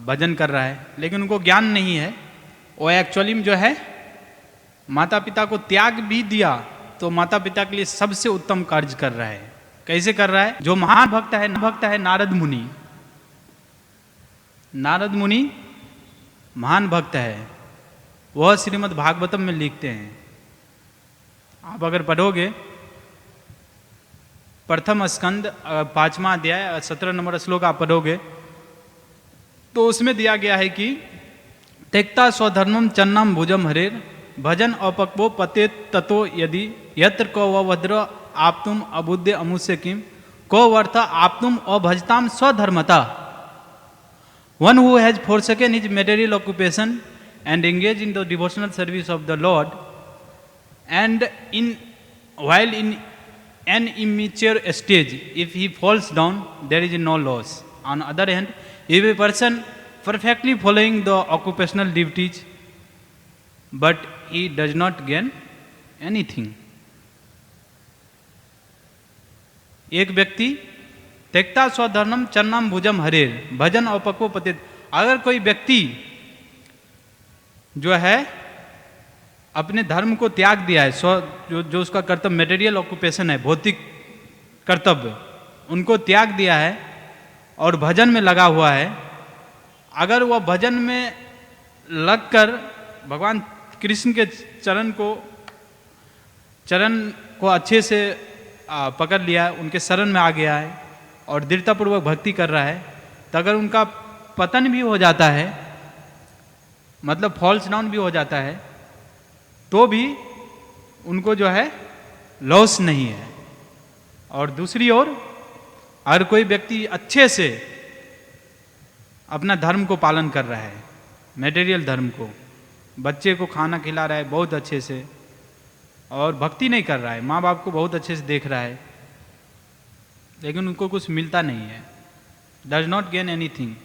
भजन कर रहा है, लेकिन उनको ज्ञान नहीं है। वो एक्चुअली में जो है माता पिता को त्याग भी दिया तो माता पिता के लिए सबसे उत्तम कार्य कर रहा है। कैसे कर रहा है? जो महान भक्त है नारद मुनि। नारद मुनि महान भक्त है, वह श्रीमद् भागवतम में लिखते हैं। आप अगर पढ़ोगे प्रथम स्कंद 5वां अध्याय 17 नंबर श्लोक आप पढ़ोगे तो उसमें दिया गया है कि त्यक्ता स्वधर्मम चन्नम भुजम हरेर भजन अपक्वो पते ततो यदि यत्र को वज्र आप तुम अबुद्ध अमुष्य किम को वर्थ आप तुम अभजताम स्वधर्मता। One who has forsaken his material occupation and engaged in the devotional service of the Lord, and while in an immature stage, if he falls down, there is no loss. On the other hand, if a person perfectly following the occupational duties, but he does not gain anything. एक व्यक्ति त्यक्ता स्वधर्मम चन्नम भुजम हरेर भजन अपक्व पते। अगर कोई व्यक्ति जो है अपने धर्म को त्याग दिया है, जो उसका कर्तव्य मेटेरियल ऑक्यूपेशन है, भौतिक कर्तव्य, उनको त्याग दिया है और भजन में लगा हुआ है, अगर वह भजन में लगकर भगवान कृष्ण के चरण को अच्छे से पकड़ लिया है, उनके शरण में आ गया है और दृढ़तापूर्वक भक्ति कर रहा है, तो अगर उनका पतन भी हो जाता है, मतलब फॉल्स डाउन भी हो जाता है, तो भी उनको जो है लॉस नहीं है। और दूसरी ओर अगर कोई व्यक्ति अच्छे से अपना धर्म को पालन कर रहा है, मटेरियल धर्म को, बच्चे को खाना खिला रहा है बहुत अच्छे से और भक्ति नहीं कर रहा है, माँ बाप को बहुत अच्छे से देख रहा है, लेकिन उनको कुछ मिलता नहीं है, डज नॉट गेन एनीथिंग,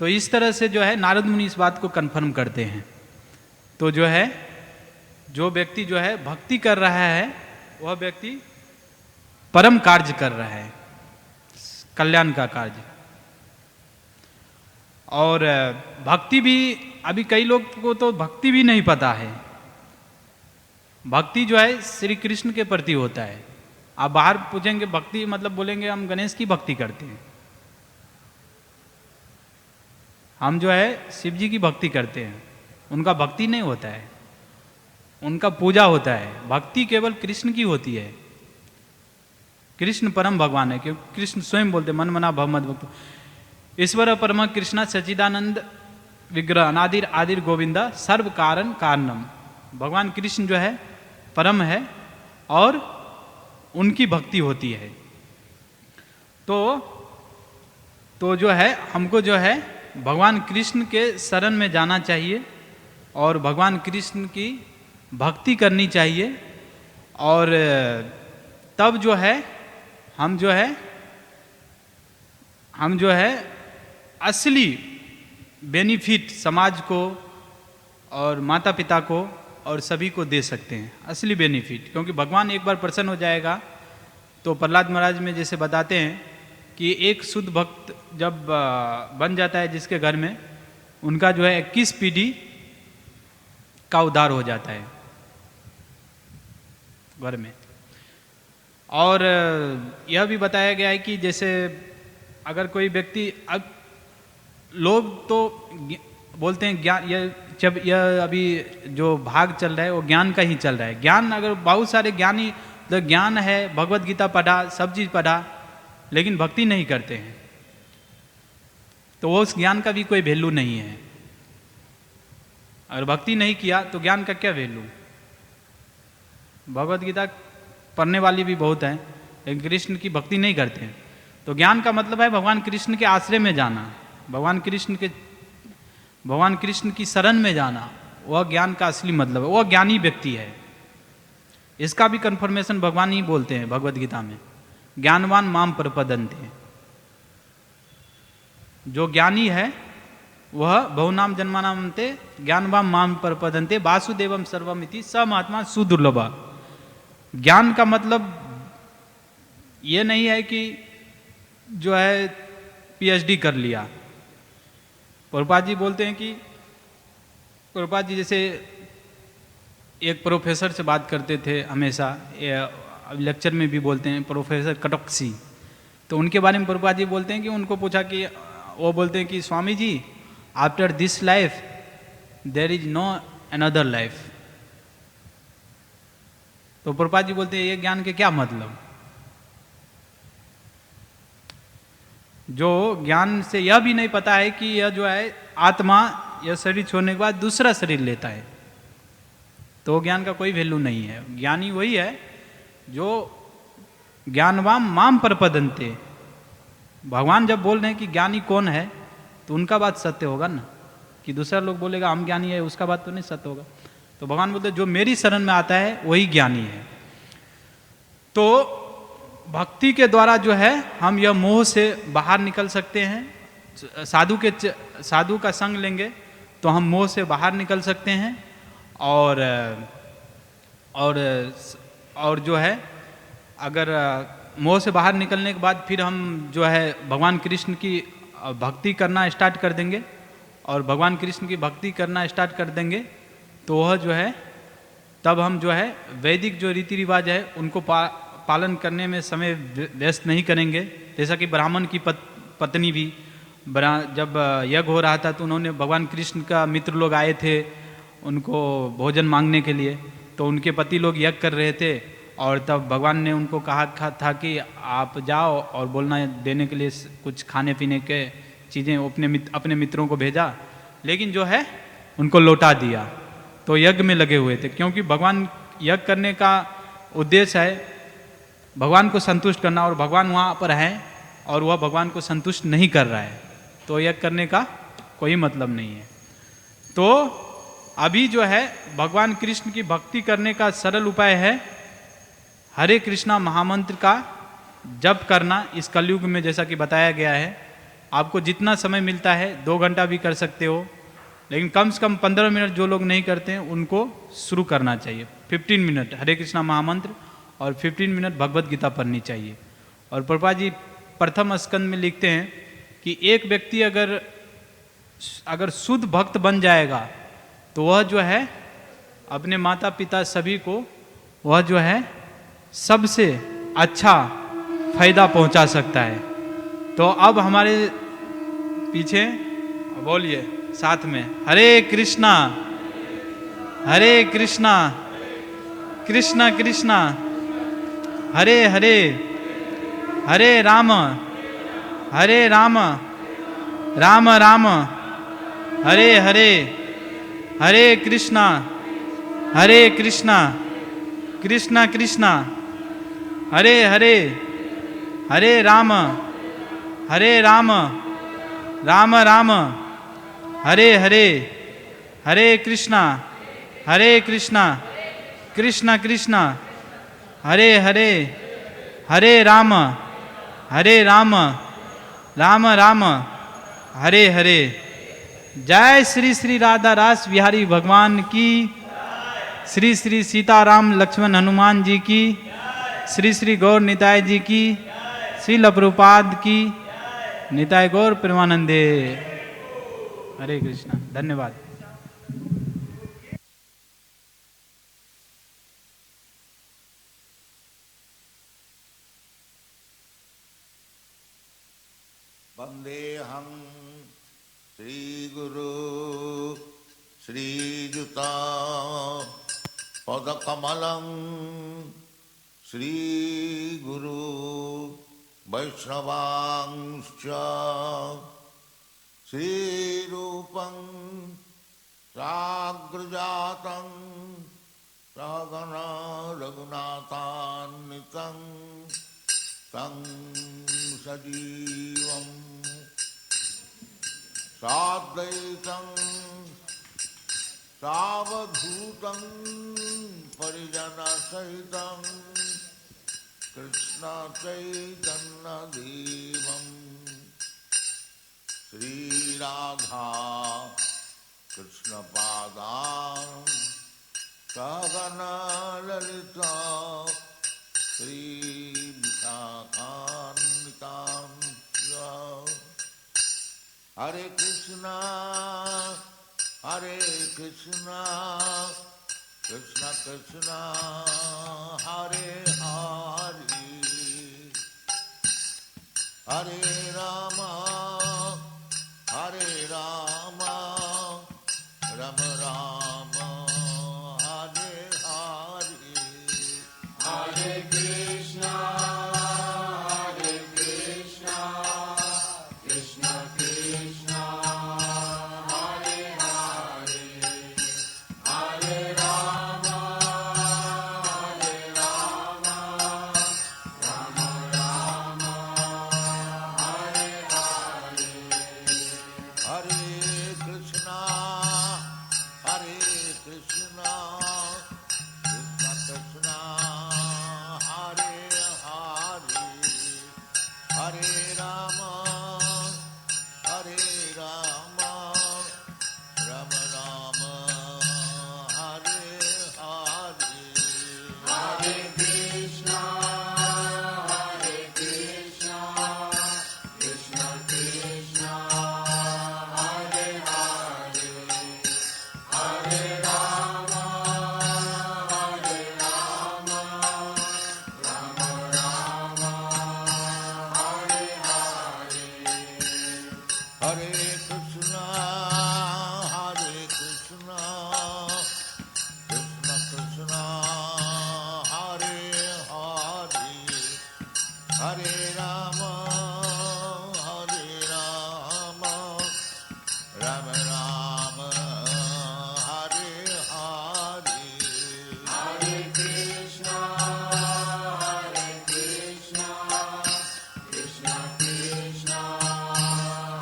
तो इस तरह से जो है नारद मुनि इस बात को कन्फर्म करते हैं। तो जो है जो व्यक्ति जो है भक्ति कर रहा है वह व्यक्ति परम कार्य कर रहा है, कल्याण का कार्य। और भक्ति भी अभी कई लोग को तो भक्ति भी नहीं पता है। भक्ति जो है श्री कृष्ण के प्रति होता है। आप बाहर पूछेंगे भक्ति मतलब बोलेंगे हम गणेश की भक्ति करते हैं, हम जो है शिव जी की भक्ति करते हैं, उनका भक्ति नहीं होता है, उनका पूजा होता है। भक्ति केवल कृष्ण की होती है, कृष्ण परम भगवान है, क्योंकि कृष्ण स्वयं बोलते मन मना भव मद भक्त ईश्वर परम कृष्ण सच्चिदानंद विग्रह अनादिर आदिर गोविंदा सर्व कारण कारणम। भगवान कृष्ण जो है परम है और उनकी भक्ति होती है। तो जो है हमको जो है भगवान कृष्ण के शरण में जाना चाहिए और भगवान कृष्ण की भक्ति करनी चाहिए, और तब जो है हम जो है असली बेनिफिट समाज को और माता पिता को और सभी को दे सकते हैं, असली बेनिफिट। क्योंकि भगवान एक बार प्रसन्न हो जाएगा तो प्रहलाद महाराज में जैसे बताते हैं कि एक शुद्ध भक्त जब बन जाता है जिसके घर में, उनका जो है 21 पीढ़ी का उद्धार हो जाता है घर में। और यह भी बताया गया है कि जैसे अगर कोई व्यक्ति, अब लोग तो बोलते हैं ज्ञान, यह अभी जो भाग चल रहा है वो ज्ञान का ही चल रहा है। ज्ञान अगर बहुत सारे ज्ञानी तो ज्ञान है, भगवत गीता पढ़ा, सब चीज पढ़ा, लेकिन भक्ति नहीं करते हैं, तो वो उस ज्ञान का भी कोई वैल्यू नहीं है। अगर भक्ति नहीं किया तो ज्ञान का क्या वैल्यू। भगवत गीता पढ़ने वाली भी बहुत है, लेकिन कृष्ण की भक्ति नहीं करते हैं। तो ज्ञान का मतलब है भगवान कृष्ण के आश्रय में जाना, भगवान कृष्ण की शरण में जाना, वह ज्ञान का असली मतलब है, वह ज्ञानी व्यक्ति है। इसका भी कंफर्मेशन भगवान ही बोलते हैं भगवत गीता में, ज्ञानवान माम प्रपदन्ते। जो ज्ञानी है वह बहुनाम जन्मानामते ज्ञानवान माम प्रपदन्ते वासुदेवम सर्वमिति स महात्मा सुदुर्लभ। ज्ञान का मतलब ये नहीं है कि जो है पीएचडी कर लिया। प्रभुपाद जी बोलते हैं कि प्रभुपाद जी जैसे एक प्रोफेसर से बात करते थे हमेशा, लेक्चर में भी बोलते हैं, प्रोफेसर कटोक्सी। तो उनके बारे में प्रभुपाद जी बोलते हैं कि उनको पूछा कि वो बोलते हैं कि Swami ji after this life there is no another life. तो प्रभुपाद जी बोलते हैं ये ज्ञान के क्या मतलब। जो ज्ञान से यह भी नहीं पता है कि यह जो है आत्मा यह शरीर छोड़ने के बाद दूसरा शरीर लेता है, तो ज्ञान का कोई वैल्यू नहीं है। ज्ञानी वही है जो ज्ञानवान माम प्रपदन्ते। भगवान जब बोल रहे हैं कि ज्ञानी कौन है, तो उनका बात सत्य होगा ना, कि दूसरा लोग बोलेगा हम ज्ञानी है, उसका बात तो नहीं सत्य होगा। तो भगवान बोलते जो मेरी शरण में आता है वही ज्ञानी है। तो भक्ति के द्वारा जो है हम यह मोह से बाहर निकल सकते हैं। साधु का संग लेंगे तो हम मोह से बाहर निकल सकते हैं। और जो है अगर मोह से बाहर निकलने के बाद फिर हम जो है भगवान कृष्ण की भक्ति करना स्टार्ट कर देंगे, और भगवान कृष्ण की भक्ति करना स्टार्ट कर देंगे, तो वह जो है तब हम जो है वैदिक जो रीति रिवाज है उनको पालन करने में समय व्यस्त नहीं करेंगे, जैसा कि ब्राह्मण की पत्नी भी जब यज्ञ हो रहा था तो उन्होंने भगवान कृष्ण का मित्र लोग आए थे उनको भोजन मांगने के लिए, तो उनके पति लोग यज्ञ कर रहे थे और तब भगवान ने उनको कहा था कि आप जाओ और बोलना देने के लिए कुछ खाने पीने के चीज़ें अपने मित्रों को भेजा, लेकिन जो है उनको लौटा दिया। तो यज्ञ में लगे हुए थे, क्योंकि भगवान यज्ञ करने का उद्देश्य है भगवान को संतुष्ट करना, और भगवान वहाँ पर है और वह भगवान को संतुष्ट नहीं कर रहा है, तो यज्ञ करने का कोई मतलब नहीं है। तो अभी जो है भगवान कृष्ण की भक्ति करने का सरल उपाय है हरे कृष्णा महामंत्र का जप करना। इस कलयुग में जैसा कि बताया गया है, आपको जितना समय मिलता है 2 घंटा भी कर सकते हो, लेकिन कम से कम 15 मिनट जो लोग नहीं करते हैं उनको शुरू करना चाहिए। 15 मिनट हरे कृष्णा महामंत्र और 15 मिनट भगवत गीता पढ़नी चाहिए। और प्रभुपाद जी प्रथम स्कंद में लिखते हैं कि एक व्यक्ति अगर शुद्ध भक्त बन जाएगा तो वह जो है अपने माता पिता सभी को वह जो है सबसे अच्छा फायदा पहुंचा सकता है। तो अब हमारे पीछे बोलिए साथ में, हरे कृष्णा कृष्णा कृष्णा हरे हरे, हरे राम राम राम हरे हरे, हरे कृष्णा कृष्णा कृष्णा हरे हरे, हरे राम राम राम हरे हरे, हरे कृष्णा कृष्णा कृष्णा हरे हरे, हरे राम राम राम हरे हरे। जय श्री श्री राधा रास बिहारी भगवान की, श्री श्री सीताराम लक्ष्मण हनुमान जी की, श्री श्री गौर निताय जी की, श्रील प्रभुपाद की, निताय गौर प्रेमानंदे। हरे कृष्णा। धन्यवाद। वंदेहं श्रीगुरु श्रीयुता पदकमलं श्रीगुरु वैष्णवांश्च श्रीरूपं साग्रजातं सहगना रघुनाथान्वितं तं सजीवं साद्वैतं सावधूतं परिजनसहितं कृष्ण चैतन्यदेवं श्रीराधा कृष्णपादान् सहगना ललिता श्रीविशाखान्वितांश्च। हरे कृष्णा कृष्ण कृष्ण हरे हरे, हरे राम राम राम हरे हरे। हरे कृष्णा कृष्ण कृष्ण हरे हरे, हरे राम राम राम हरे हरे। हरे कृष्णा कृष्ण कृष्ण हरे हरे, हरे Ram Hare Krishna, Krishna Krishna, Hare Hare, Hare Rama, Rama Rama, Hare Hare. Hare Krishna, Krishna Krishna,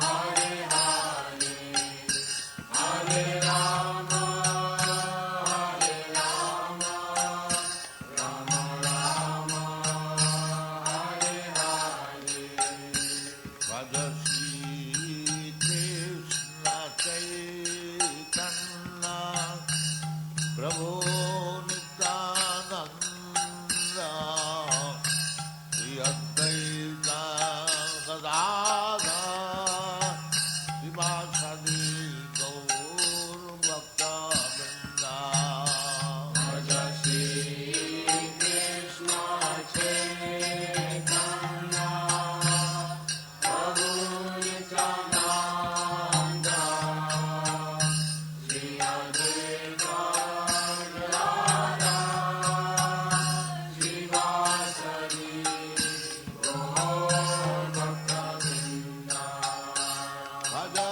Hare Hare, Hare Rama, Rama Rama, Hare Hare. Bhaja Shri Krishna Chaitanya Prabhu Nityananda Shri Advaita Gadadhara Srivasadi Gaur Bhakta Vrinda. Shri Krishna Chaitanya, Prabhu Nityananda, Shri Advaita Gadadhara, Srivasadi Gaur Bhakta Vrinda. Bhaja